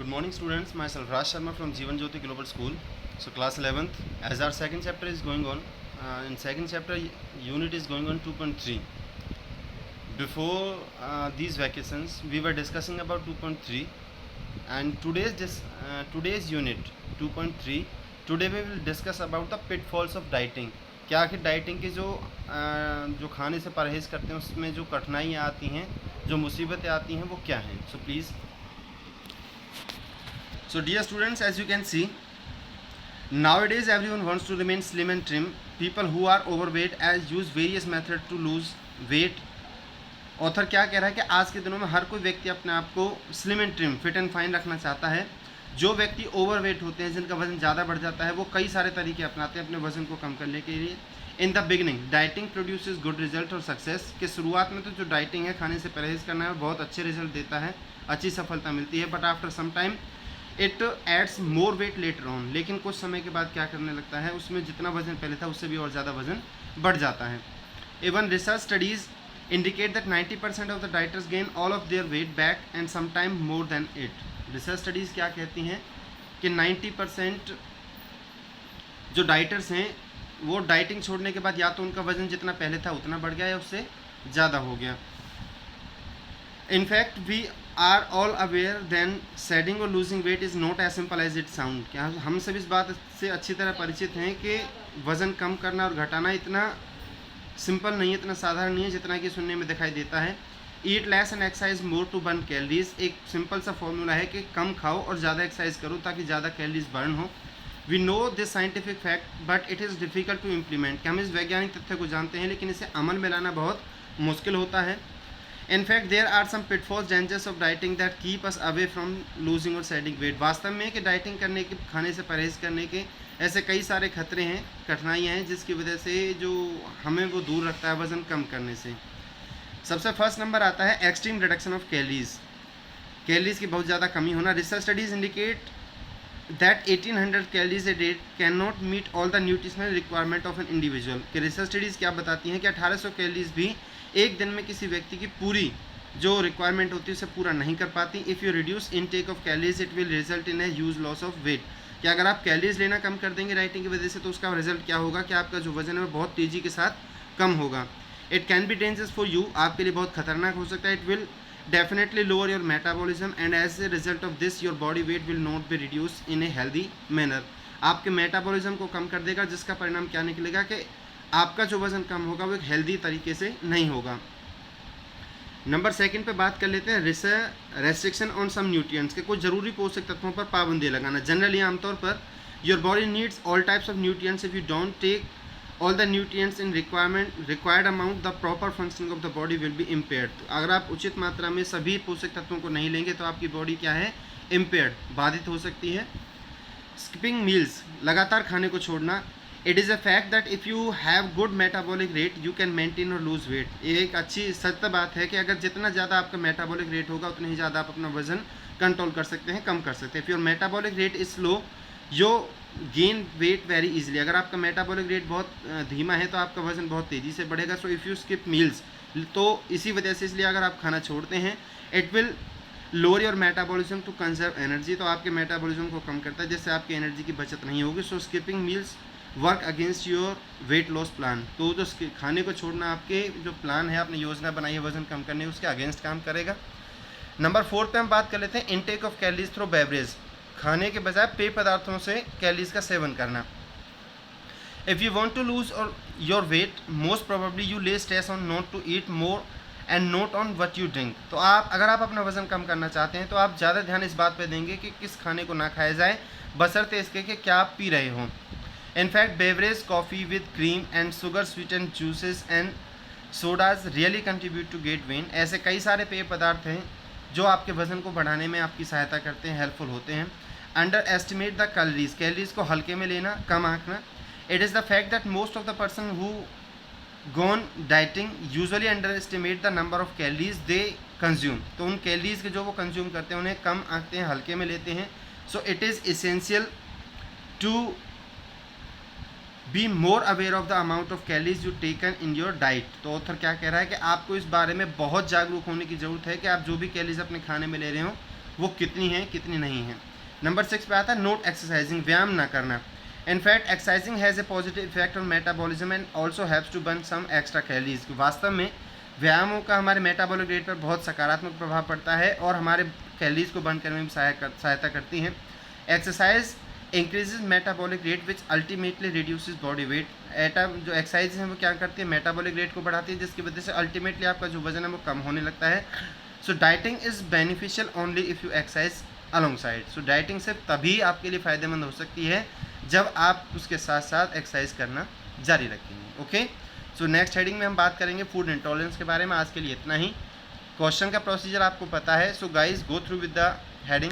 Good morning students, myself Raj Sharma from Jeevan Jyoti Global School. So class 11th, as our second chapter is going on, in second chapter unit is going on 2.3. Before these vacations we were discussing about 2.3 and today's unit 2.3, today we will discuss about the pitfalls of dieting. क्या आखिर dieting के जो खाने से परहेज़ करते हैं उसमें जो कठिनाइयाँ आती हैं, जो मुसीबतें आती हैं वो क्या हैं. So please. So dear students, as you can see, nowadays everyone wants to remain slim and trim. People who are overweight as use various methods to lose weight. Author क्या कह रहा है कि आज के दिनों में हर कोई व्यक्ति अपने आप को slim and trim, fit and fine रखना चाहता है. जो व्यक्ति ओवरवेट होते हैं, जिनका वजन ज़्यादा बढ़ जाता है, वो कई सारे तरीके अपनाते हैं अपने वजन को कम करने के लिए. In the beginning dieting produces good result और सक्सेस. के शुरुआत में तो जो डाइटिंग है, खाने से परहेज़ करना है, बहुत अच्छे रिजल्ट देता है, अच्छी सफलता मिलती है. But after some time it adds more weight later on. लेकिन कुछ समय के बाद क्या करने लगता है, उसमें जितना वजन पहले था उससे भी और ज़्यादा वजन बढ़ जाता है. Even research studies indicate that 90% of the dieters gain all of their weight back and sometime more than it. Research studies क्या कहती हैं कि 90% जो डाइटर्स हैं वो डाइटिंग छोड़ने के बाद या तो उनका वजन जितना पहले था उतना बढ़ गया या उससे ज़्यादा हो गया. In fact we are all aware than shedding और losing weight is not as simple as it sound. क्या हम सब इस बात से अच्छी तरह परिचित हैं कि वज़न कम करना और घटाना इतना सिंपल नहीं है, इतना साधारण नहीं है जितना कि सुनने में दिखाई देता है. Eat less and exercise more to burn calories. एक सिंपल सा फॉर्मूला है कि कम खाओ और ज़्यादा एक्सरसाइज करो ताकि ज़्यादा कैलोरीज बर्न हो. We know this scientific fact but it is difficult to implement. कि हम इस वैज्ञानिक तथ्य को जानते हैं लेकिन इसे अमल में लाना बहुत मुश्किल होता है. In fact, there are some pitfalls, dangers of dieting that keep us away from losing or shedding weight. वास्तव में कि डाइटिंग करने के, खाने से परहेज़ करने के ऐसे कई सारे खतरे हैं, कठिनाइयाँ हैं जिसकी वजह से जो हमें वो दूर रखता है वज़न कम करने से. सबसे फर्स्ट नंबर आता है extreme reduction of calories. Calories की बहुत ज़्यादा कमी होना. Research studies indicate that 1800 calories a day can not meet all the nutritional requirement of an individual. कि रिसर्च स्टडीज़ क्या बताती हैं कि 1800 कैलोरीज भी एक दिन में किसी व्यक्ति की पूरी जो रिक्वायरमेंट होती है उसे पूरा नहीं कर पाती. If you reduce intake of calories it will result in a huge loss of weight. कि अगर आप कैलोरीज लेना कम कर देंगे डाइटिंग की वजह से तो उसका रिजल्ट क्या होगा कि आपका जो वजन है वो बहुत तेज़ी के साथ कम होगा. It can be dangerous for you. आपके लिए बहुत खतरनाक हो सकता है. It will definitely lower your metabolism and as a result of this your body weight will not be reduce in a healthy manner. आपके मेटाबॉलिज्म को कम कर देगा जिसका परिणाम क्या निकलेगा कि आपका जो वज़न कम होगा वो एक हेल्दी तरीके से नहीं होगा. नंबर सेकंड पे बात कर लेते हैं रेस्ट्रिक्शन ऑन सम न्यूट्रिएंट्स. के कुछ ज़रूरी पोषक तत्वों पर पाबंदी लगाना. जनरली आमतौर पर your body needs all types of nutrients. If you don't take all the nutrients in required amount the proper functioning of the body will be impaired. अगर आप उचित मात्रा में सभी पोषक तत्वों को नहीं लेंगे तो आपकी बॉडी क्या है, इम्पेयर्ड, बाधित हो सकती है. स्किपिंग मील्स, लगातार खाने को छोड़ना. It is a fact that if you have good metabolic rate you can maintain और लूज वेट. ये एक अच्छी सत्य बात है कि अगर जितना ज़्यादा आपका मेटाबॉलिक रेट होगा उतना ही ज़्यादा आप अपना वजन कंट्रोल कर सकते हैं, कम कर सकते हैं. If your metabolic rate is slow yo gain weight very easily. अगर आपका मेटाबॉलिक रेट बहुत धीमा है तो आपका वजन बहुत तेज़ी से बढ़ेगा. So if you skip meals, तो इसी वजह से, इसलिए अगर आप खाना छोड़ते हैं it will lower your metabolism to conserve energy. तो आपके मेटाबॉलिज्म को कम करता है जिससे आपकी एनर्जी की बचत नहीं होगी. So skipping meals work against your weight loss plan. तो जो खाने को छोड़ना आपके जो प्लान है, आपने योजना बनाई है वजन कम करने, उसके अगेंस्ट काम करेगा. नंबर 4 पे हम बात कर लेते हैं intake of calories through beverage. खाने के बजाय पेय पदार्थों से कैलोरीज का सेवन करना. If you want to lose और your weight most probably you lay stress on not to eat more and not on what you drink. तो अगर आप अपना वजन कम करना चाहते हैं तो आप ज़्यादा ध्यान इस बात पर देंगे कि किस खाने को ना खाया जाए, बशर्ते इसके कि क्या आप पी रहे हों. In fact, beverage, coffee with cream and sugar sweetened juices and sodas really contribute to weight gain. ऐसे कई सारे पेय पदार्थ हैं जो आपके वज़न को बढ़ाने में आपकी सहायता करते हैं, हेल्पफुल होते हैं. Under estimate the calories. Calories को हल्के में लेना, कम आंकना. It is the fact that most of the person who gone dieting usually under estimate the number of calories they consume. तो उन कैलोरीज के जो वो कंज्यूम करते हैं उन्हें कम आंकते हैं, हल्के में लेते हैं. So it is essential to be more aware of the amount of calories you taken in your diet. तो ऑथर क्या कह रहा है कि आपको इस बारे में बहुत जागरूक होने की ज़रूरत है कि आप जो भी कैलोरीज अपने खाने में ले रहे हो वो कितनी है कितनी नहीं है। नंबर 6 पे आता है नोट एक्सरसाइजिंग, व्यायाम ना करना। In fact exercising has a positive effect on metabolism and also helps to burn some extra calories. वास्तव में व्यायामों का हमारे मेटाबॉलिक रेट पर बहुत सकारात्मक प्रभाव पड़ता है और हमारे कैलोरीज को बर्न करने में भी सहायता करती है। Exercise increases metabolic rate which ultimately reduces body weight. जो एक्सरसाइज है वो क्या करती है, मेटाबॉलिक रेट को बढ़ाती है, जिसकी वजह से अल्टीमेटली आपका जो वजन है वो कम होने लगता है। So dieting is beneficial only if you exercise along side. So dieting सिर्फ तभी आपके लिए फ़ायदेमंद हो सकती है जब आप उसके साथ साथ एक्सरसाइज करना जारी रखेंगे। ओके, सो नेक्स्ट हेडिंग में हम बात करेंगे फूड इंटॉलरेंस के बारे में। आज के लिए इतना ही। क्वेश्चन का प्रोसीजर आपको पता है, so guys go through with the heading.